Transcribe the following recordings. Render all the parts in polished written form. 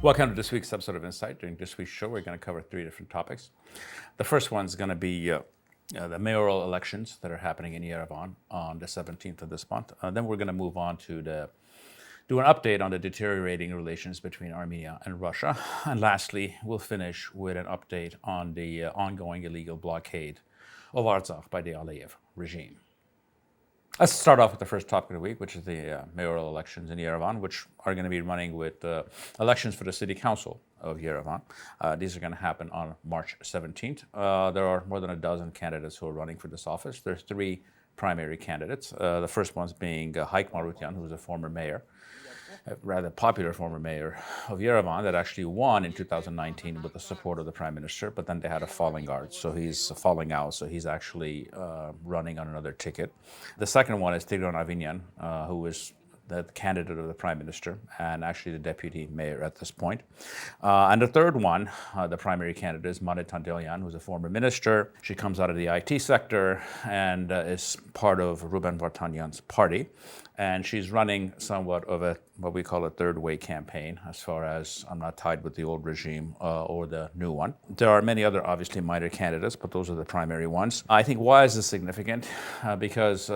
Welcome to this week's episode of Insight. During this week's show, we're going to cover three different topics. The first one is going to be the mayoral elections that are happening in Yerevan on the 17th of this month. Then we're going to move on to do an update on the deteriorating relations between Armenia and Russia. And lastly, we'll finish with an update on the ongoing illegal blockade of Artsakh by the Aliyev regime. Let's start off with the first topic of the week, which is the mayoral elections in Yerevan, which are going to be running with elections for the city council of Yerevan. These are going to happen on March 17th. There are more than a dozen candidates who are running for this office. There's three primary candidates. The first one's being Haik Marutyan, who's a former mayor, a rather popular former mayor of Yerevan that actually won in 2019 with the support of the prime minister, but then they had a falling out, so he's falling out, so he's actually running on another ticket. The second one is Tigran Armenian, who is the candidate of the prime minister and actually the deputy mayor at this point. And the third one, the primary candidate, is Manet Tandelian, who's a former minister. She comes out of the IT sector and is part of Ruben Vartanyan's party. And she's running somewhat of what we call a third-way campaign, as far as I'm not tied with the old regime or the new one. There are many other, obviously, minor candidates, but those are the primary ones. I think why is this significant? Because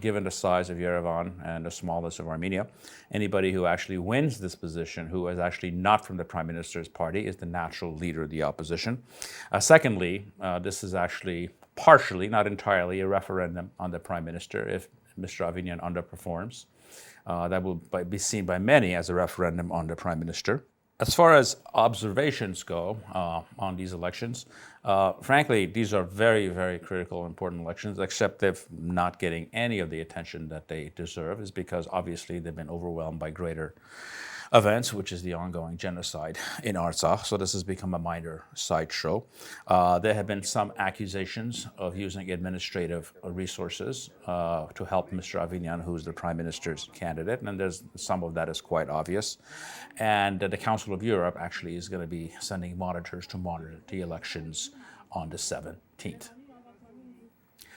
given the size of Yerevan and the smallness of Armenia, anybody who actually wins this position, who is actually not from the prime minister's party, is the natural leader of the opposition. Secondly, this is actually partially, not entirely, a referendum on the prime minister. If Mr. Armenian underperforms, that will be seen by many as a referendum on the prime minister. As far as observations go on these elections, frankly, these are very, very critical, important elections, except they're not getting any of the attention that they deserve, is because obviously they've been overwhelmed by greater events, which is the ongoing genocide in Artsakh. So this has become a minor sideshow. There have been some accusations of using administrative resources to help Mr. Armenian, who's the prime minister's candidate, and there's some of that is quite obvious. And the Council of Europe actually is going to be sending monitors to monitor the elections on the 17th.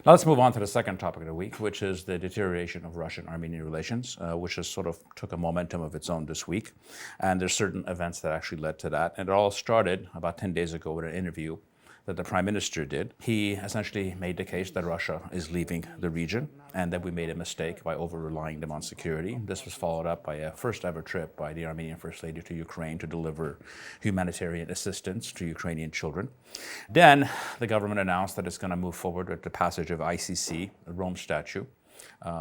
Now let's move on to the second topic of the week, which is the deterioration of Russian-Armenian relations, which has sort of took a momentum of its own this week. And there's certain events that actually led to that. And it all started about 10 days ago with an interview that the prime minister did. He essentially made the case that Russia is leaving the region and that we made a mistake by over-relying them on security. This was followed up by a first-ever trip by the Armenian First Lady to Ukraine to deliver humanitarian assistance to Ukrainian children. Then the government announced that it's going to move forward with the passage of ICC, the Rome Statute,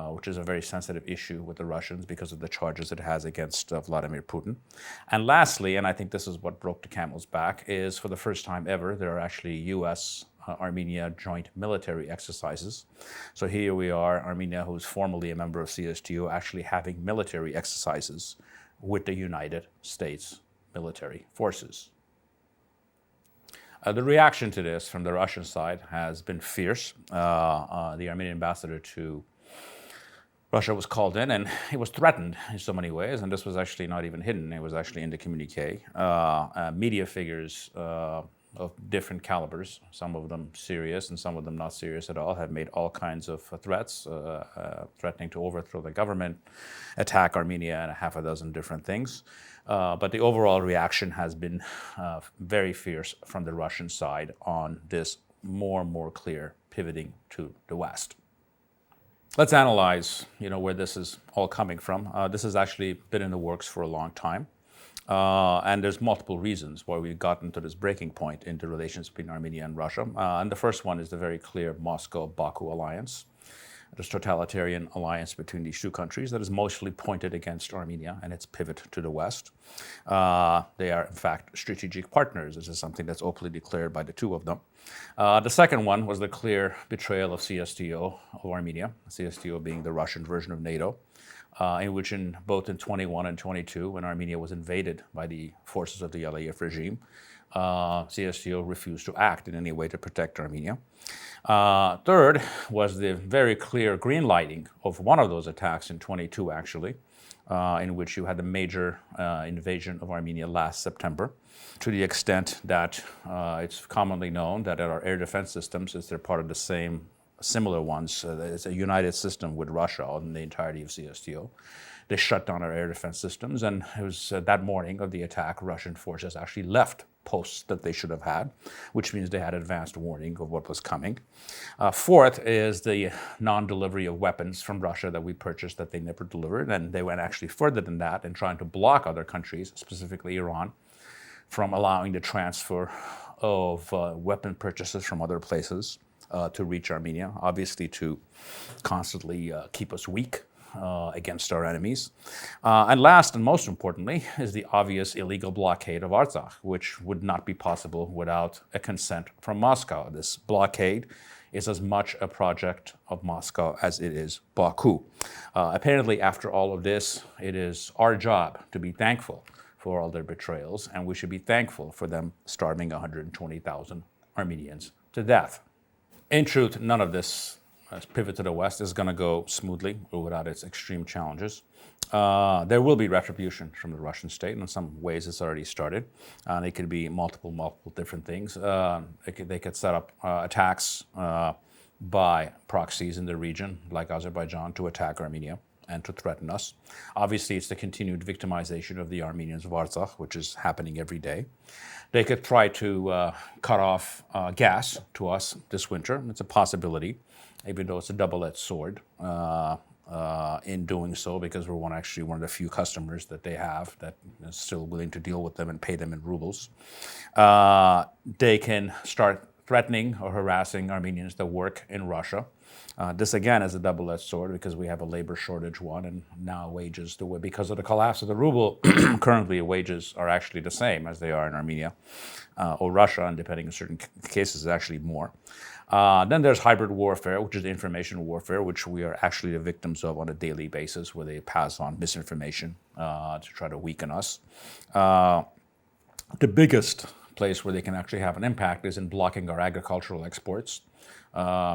which is a very sensitive issue with the Russians because of the charges it has against Vladimir Putin. And lastly, and I think this is what broke the camel's back, is for the first time ever, there are actually U.S. Armenia joint military exercises. So here we are, Armenia, who's formerly a member of CSTO, actually having military exercises with the United States military forces. The reaction to this from the Russian side has been fierce. The Armenian ambassador to Russia was called in and he was threatened in so many ways, and this was actually not even hidden. It was actually in the communique. Media figures of different calibers, some of them serious and some of them not serious at all, have made all kinds of threats, threatening to overthrow the government, attack Armenia, and a half a dozen different things. But the overall reaction has been very fierce from the Russian side on this more and more clear pivoting to the West. Let's analyze, where this is all coming from. This has actually been in the works for a long time. And there's multiple reasons why we've gotten to this breaking point in the relations between Armenia and Russia. And the first one is the very clear Moscow-Baku alliance, this totalitarian alliance between these two countries that is mostly pointed against Armenia and its pivot to the West. They are, in fact, strategic partners. This is something that's openly declared by the two of them. The second one was the clear betrayal of CSTO of Armenia, CSTO being the Russian version of NATO, in which both in 21 and 22, when Armenia was invaded by the forces of the Aliyev regime, CSTO refused to act in any way to protect Armenia. Third was the very clear green lighting of one of those attacks in 22, actually, in which you had the major invasion of Armenia last September, to the extent that it's commonly known that our air defense systems, as they're part of the same similar ones. It's a united system with Russia on the entirety of CSTO. They shut down our air defense systems, and it was that morning of the attack, Russian forces actually left posts that they should have had, which means they had advanced warning of what was coming. Fourth is the non-delivery of weapons from Russia that we purchased that they never delivered, and they went actually further than that in trying to block other countries, specifically Iran, from allowing the transfer of weapon purchases from other places to reach Armenia, obviously to constantly keep us weak against our enemies. And last and most importantly is the obvious illegal blockade of Artsakh, which would not be possible without a consent from Moscow. This blockade is as much a project of Moscow as it is Baku. Apparently, after all of this, it is our job to be thankful for all their betrayals, and we should be thankful for them starving 120,000 Armenians to death. In truth, none of this pivot to the West is going to go smoothly or without its extreme challenges. There will be retribution from the Russian state. In some ways, it's already started. It could be multiple different things. They could set up attacks by proxies in the region, like Azerbaijan, to attack Armenia and to threaten us. Obviously, it's the continued victimization of the Armenians of Artsakh, which is happening every day. They could try to cut off gas to us this winter. It's a possibility, even though it's a double-edged sword in doing so, because we're one of the few customers that they have that is still willing to deal with them and pay them in rubles. They can start threatening or harassing Armenians that work in Russia. This again is a double-edged sword because we have a labor shortage and now wages, because of the collapse of the ruble, currently wages are actually the same as they are in Armenia or Russia, and depending on certain cases, actually more. Then there's hybrid warfare, which is information warfare, which we are actually the victims of on a daily basis, where they pass on misinformation to try to weaken us. The biggest place where they can actually have an impact is in blocking our agricultural exports,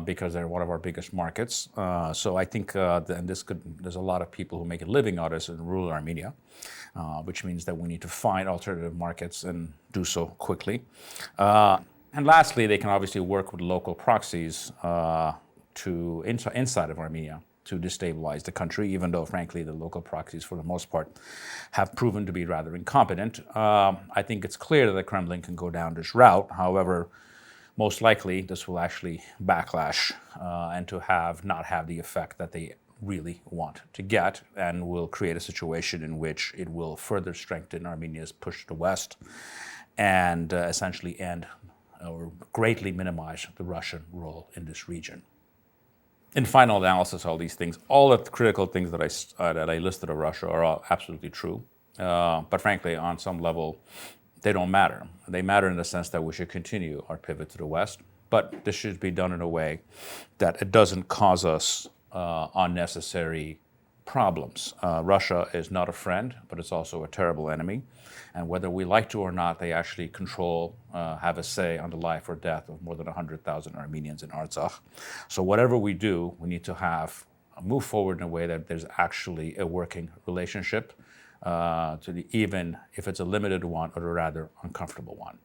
because they're one of our biggest markets. So I think there's a lot of people who make a living out of this in rural Armenia, which means that we need to find alternative markets and do so quickly. And lastly, they can obviously work with local proxies inside of Armenia to destabilize the country, even though, frankly, the local proxies, for the most part, have proven to be rather incompetent. I think it's clear that the Kremlin can go down this route. However, most likely, this will actually backlash and to not have the effect that they really want to get, and will create a situation in which it will further strengthen Armenia's push to the West and essentially end or greatly minimize the Russian role in this region. In final analysis, all these things, all the critical things that I listed of Russia are all absolutely true. But frankly, on some level, they don't matter. They matter in the sense that we should continue our pivot to the West, but this should be done in a way that it doesn't cause us unnecessary problems. Russia is not a friend, but it's also a terrible enemy. And whether we like to or not, they actually have a say on the life or death of more than 100,000 Armenians in Artsakh. So whatever we do, we need to move forward in a way that there's actually a working relationship, even if it's a limited one or a rather uncomfortable one.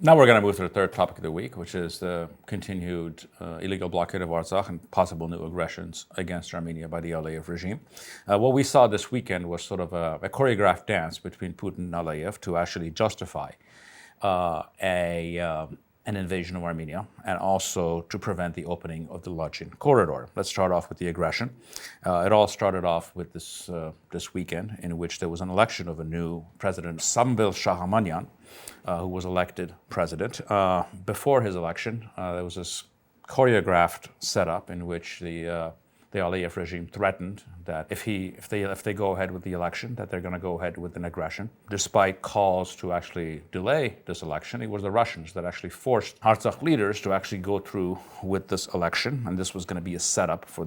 Now we're going to move to the third topic of the week, which is the continued illegal blockade of Artsakh and possible new aggressions against Armenia by the Aliyev regime. What we saw this weekend was sort of a choreographed dance between Putin and Aliyev to actually justify an invasion of Armenia, and also to prevent the opening of the Lachin corridor. Let's start off with the aggression. It all started off with this weekend, in which there was an election of a new president, Samvel Shahamanyan, who was elected president. Before his election, there was this choreographed setup in which the Aliyev regime threatened that if they go ahead with the election, that they're going to go ahead with an aggression. Despite calls to actually delay this election, it was the Russians that actually forced Artsakh leaders to actually go through with this election, and this was going to be a setup for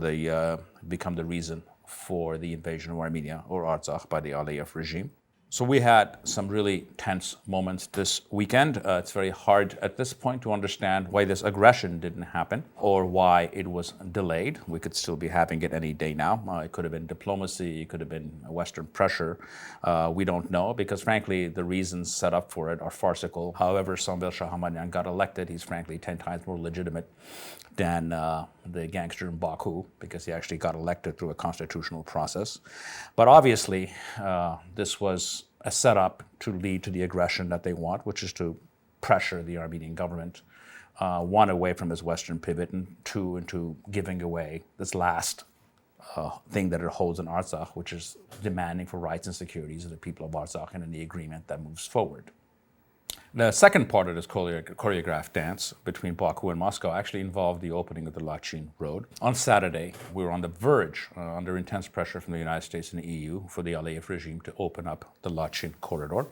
become the reason for the invasion of Armenia or Artsakh by the Aliyev regime. So we had some really tense moments this weekend. It's very hard at this point to understand why this aggression didn't happen or why it was delayed. We could still be having it any day now. It could have been diplomacy, it could have been Western pressure. We don't know because, frankly, the reasons set up for it are farcical. However, Samvel Shahamadyan got elected. He's, frankly, 10 times more legitimate than the gangster in Baku because he actually got elected through a constitutional process. But obviously, this was a setup to lead to the aggression that they want, which is to pressure the Armenian government, one, away from its Western pivot, and two, into giving away this last thing that it holds in Artsakh, which is demanding for rights and securities of the people of Artsakh and any agreement that moves forward. The second part of this choreographed dance between Baku and Moscow actually involved the opening of the Lachin Road. On Saturday, we were on the verge, under intense pressure from the United States and the EU, for the Aliyev regime to open up the Lachin corridor.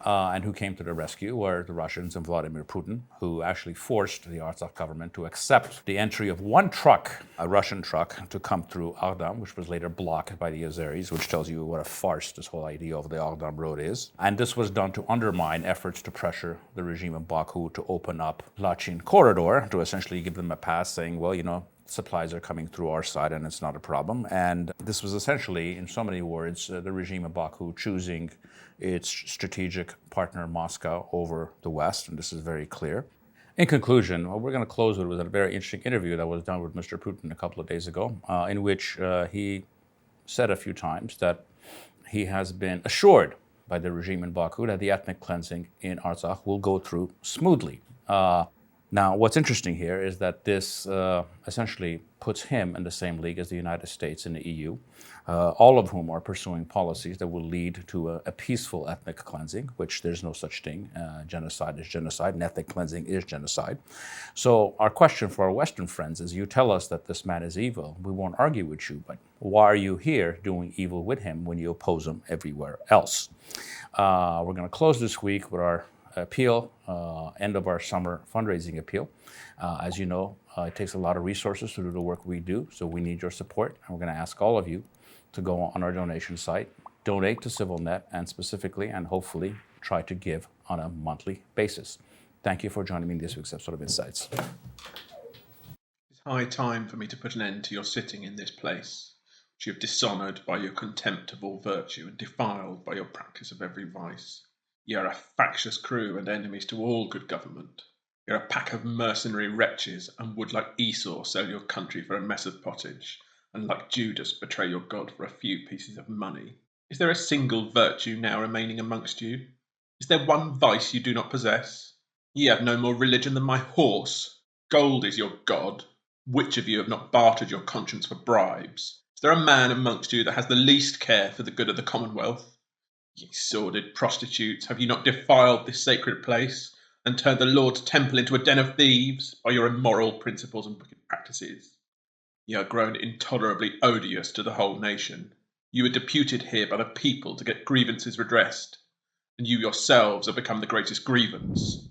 And who came to the rescue were the Russians and Vladimir Putin, who actually forced the Artsakh government to accept the entry of one truck, a Russian truck, to come through Aghdam, which was later blocked by the Azeris, which tells you what a farce this whole idea of the Aghdam road is. And this was done to undermine efforts to pressure the regime in Baku to open up Lachin corridor, to essentially give them a pass, saying, well, supplies are coming through our side and it's not a problem. And this was essentially, in so many words, the regime in Baku choosing its strategic partner Moscow over the West, and this is very clear. In conclusion, what we're going to close with was a very interesting interview that was done with Mr. Putin a couple of days ago, in which he said a few times that he has been assured by the regime in Baku that the ethnic cleansing in Artsakh will go through smoothly. Now, what's interesting here is that this essentially puts him in the same league as the United States and the EU, all of whom are pursuing policies that will lead to a peaceful ethnic cleansing, which there's no such thing. Genocide is genocide, and ethnic cleansing is genocide. So our question for our Western friends is, you tell us that this man is evil. We won't argue with you, but why are you here doing evil with him when you oppose him everywhere else? We're going to close this week with our appeal, end of our summer fundraising appeal. As you know, it takes a lot of resources to do the work we do, so we need your support. And we're going to ask all of you to go on our donation site, donate to CivilNet, and specifically and hopefully try to give on a monthly basis. Thank you for joining me in this week's episode of Insights. It's high time for me to put an end to your sitting in this place, which you have dishonoured by your contempt of all virtue and defiled by your practice of every vice. Ye are a factious crew and enemies to all good government. Ye are a pack of mercenary wretches, and would, like Esau, sell your country for a mess of pottage, and like Judas betray your God for a few pieces of money. Is there a single virtue now remaining amongst you? Is there one vice you do not possess? Ye have no more religion than my horse. Gold is your God. Which of you have not bartered your conscience for bribes? Is there a man amongst you that has the least care for the good of the Commonwealth? Ye sordid prostitutes, have you not defiled this sacred place, and turned the Lord's temple into a den of thieves by your immoral principles and wicked practices? Ye are grown intolerably odious to the whole nation. You were deputed here by the people to get grievances redressed, and you yourselves have become the greatest grievance.